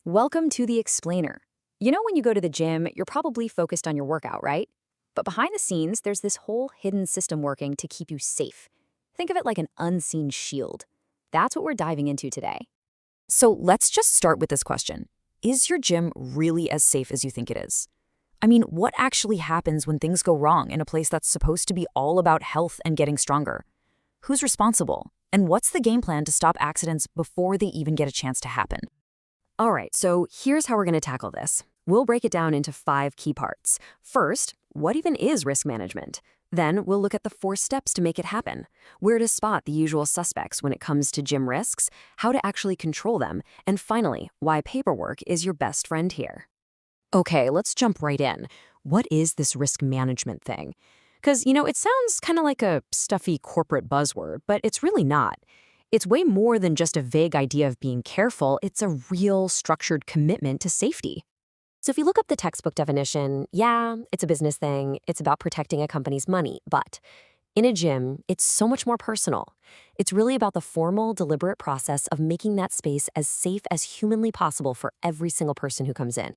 Welcome to The Explainer. You know, when you go to the gym, you're probably focused on your workout, right? But behind the scenes, there's this whole hidden system working to keep you safe. Think of it like an unseen shield. That's what we're diving into today. So let's just start with this question. Is your gym really as safe as you think it is? I mean, what actually happens when things go wrong in a place that's supposed to be all about health and getting stronger? Who's responsible? And what's the game plan to stop accidents before they even get a chance to happen? All right, so here's how we're going to tackle this. We'll break it down into 5 key parts. First, what even is risk management? Then we'll look at the 4 steps to make it happen, where to spot the usual suspects when it comes to gym risks, how to actually control them, and finally, why paperwork is your best friend here. Okay, let's jump right in. What is this risk management thing? Because, it sounds kind of like a stuffy corporate buzzword, but it's really not. It's way more than just a vague idea of being careful. It's a real structured commitment to safety. So if you look up the textbook definition, yeah, it's a business thing. It's about protecting a company's money. But in a gym, it's so much more personal. It's really about the formal, deliberate process of making that space as safe as humanly possible for every single person who comes in.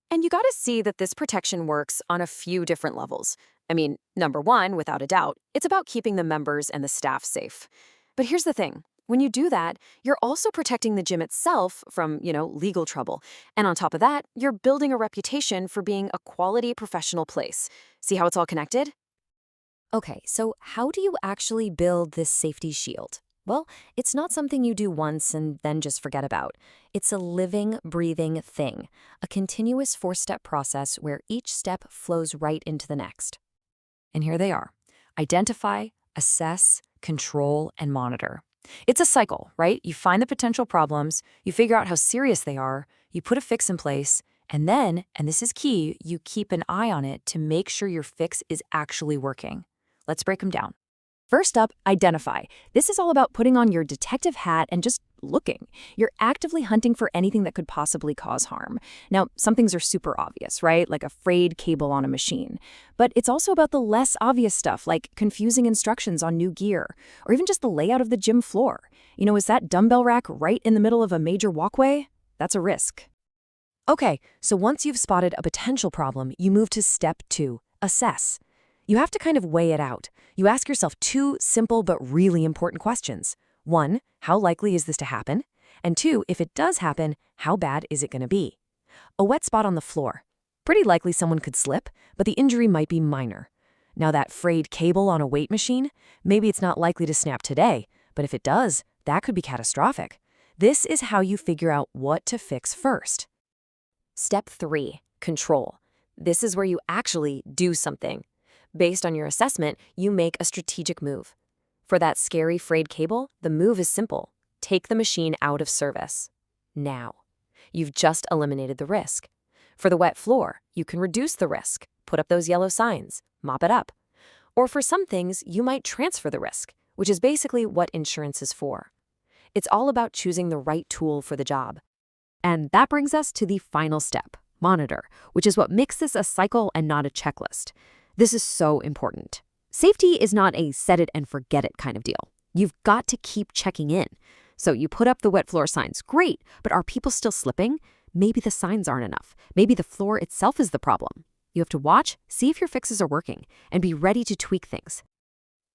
And you gotta see that this protection works on a few different levels. I mean, number one, without a doubt, it's about keeping the members and the staff safe. But here's the thing. When you do that, you're also protecting the gym itself from, legal trouble. And on top of that, you're building a reputation for being a quality professional place. See how it's all connected? Okay, so how do you actually build this safety shield? Well, it's not something you do once and then just forget about. It's a living, breathing thing, a continuous 4-step process where each step flows right into the next. And here they are. Identify, assess, control, and monitor. It's a cycle, right? You find the potential problems, you figure out how serious they are, you put a fix in place, and then, and this is key, you keep an eye on it to make sure your fix is actually working. Let's break them down. First up, identify. This is all about putting on your detective hat and just looking. You're actively hunting for anything that could possibly cause harm. Now, some things are super obvious, right? Like a frayed cable on a machine. But it's also about the less obvious stuff, like confusing instructions on new gear, or even just the layout of the gym floor. Is that dumbbell rack right in the middle of a major walkway? That's a risk. Okay, so once you've spotted a potential problem, you move to step 2, assess. You have to kind of weigh it out. You ask yourself 2 simple but really important questions. 1, how likely is this to happen? And 2, if it does happen, how bad is it going to be? A wet spot on the floor. Pretty likely someone could slip, but the injury might be minor. Now that frayed cable on a weight machine, maybe it's not likely to snap today, but if it does, that could be catastrophic. This is how you figure out what to fix first. Step 3, control. This is where you actually do something. Based on your assessment, you make a strategic move. For that scary frayed cable, the move is simple. Take the machine out of service. Now. You've just eliminated the risk. For the wet floor, you can reduce the risk. Put up those yellow signs. Mop it up. Or for some things, you might transfer the risk, which is basically what insurance is for. It's all about choosing the right tool for the job. And that brings us to the final step, monitor, which is what makes this a cycle and not a checklist. This is so important. Safety is not a set it and forget it kind of deal. You've got to keep checking in. So you put up the wet floor signs. Great, but are people still slipping? Maybe the signs aren't enough. Maybe the floor itself is the problem. You have to watch, see if your fixes are working, and be ready to tweak things.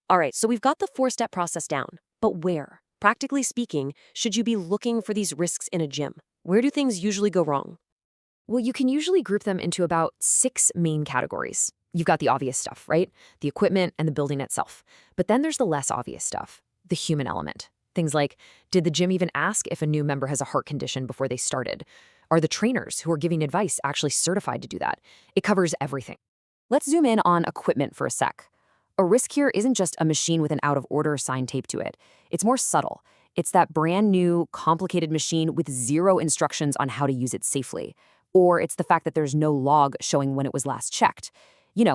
All right, so we've got the 4-step process down. But where, practically speaking, should you be looking for these risks in a gym? Where do things usually go wrong? Well, you can usually group them into about 6 main categories. You've got the obvious stuff, right? The equipment and the building itself. But then there's the less obvious stuff, the human element. Things like, did the gym even ask if a new member has a heart condition before they started? Are the trainers who are giving advice actually certified to do that? It covers everything. Let's zoom in on equipment for a sec. A risk here isn't just a machine with an out-of-order sign taped to it. It's more subtle. It's that brand new, complicated machine with 0 instructions on how to use it safely. Or it's the fact that there's no log showing when it was last checked.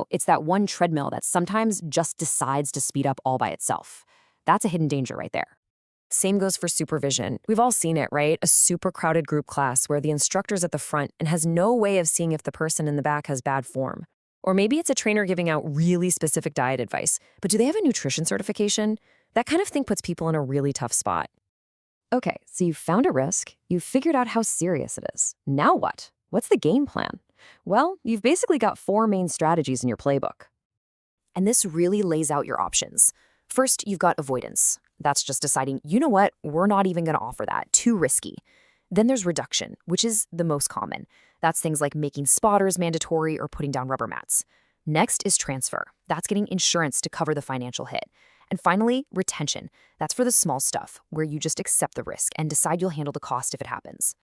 It's that one treadmill that sometimes just decides to speed up all by itself. That's a hidden danger right there. Same goes for supervision. We've all seen it, right? A super crowded group class where the instructor's at the front and has no way of seeing if the person in the back has bad form. Or maybe it's a trainer giving out really specific diet advice, but do they have a nutrition certification? That kind of thing puts people in a really tough spot. Okay, so you found a risk, you figured out how serious it is. Now what? What's the game plan? Well, you've basically got four main strategies in your playbook. And this really lays out your options. First, you've got avoidance. That's just deciding, you know what, we're not even going to offer that, too risky. Then there's reduction, which is the most common. That's things like making spotters mandatory or putting down rubber mats. Next is transfer. That's getting insurance to cover the financial hit. And finally, retention. That's for the small stuff, where you just accept the risk and decide you'll handle the cost if it happens.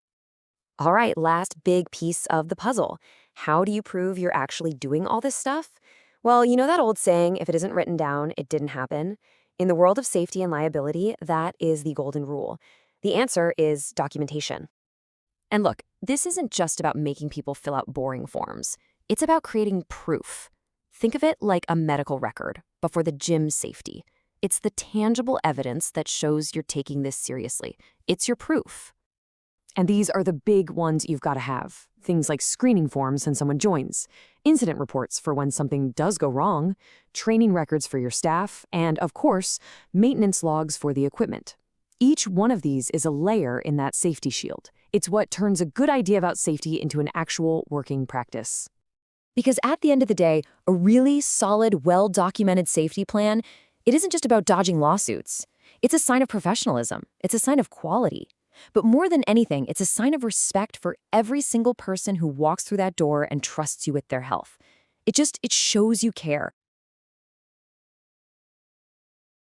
All right, last big piece of the puzzle. How do you prove you're actually doing all this stuff? Well, you know that old saying, if it isn't written down, it didn't happen? In the world of safety and liability, that is the golden rule. The answer is documentation. And look, this isn't just about making people fill out boring forms. It's about creating proof. Think of it like a medical record, but for the gym safety. It's the tangible evidence that shows you're taking this seriously. It's your proof. And these are the big ones you've got to have. Things like screening forms when someone joins, incident reports for when something does go wrong, training records for your staff, and, of course, maintenance logs for the equipment. Each one of these is a layer in that safety shield. It's what turns a good idea about safety into an actual working practice. Because at the end of the day, a really solid, well-documented safety plan, it isn't just about dodging lawsuits. It's a sign of professionalism. It's a sign of quality. But more than anything, it's a sign of respect for every single person who walks through that door and trusts you with their health. It shows you care.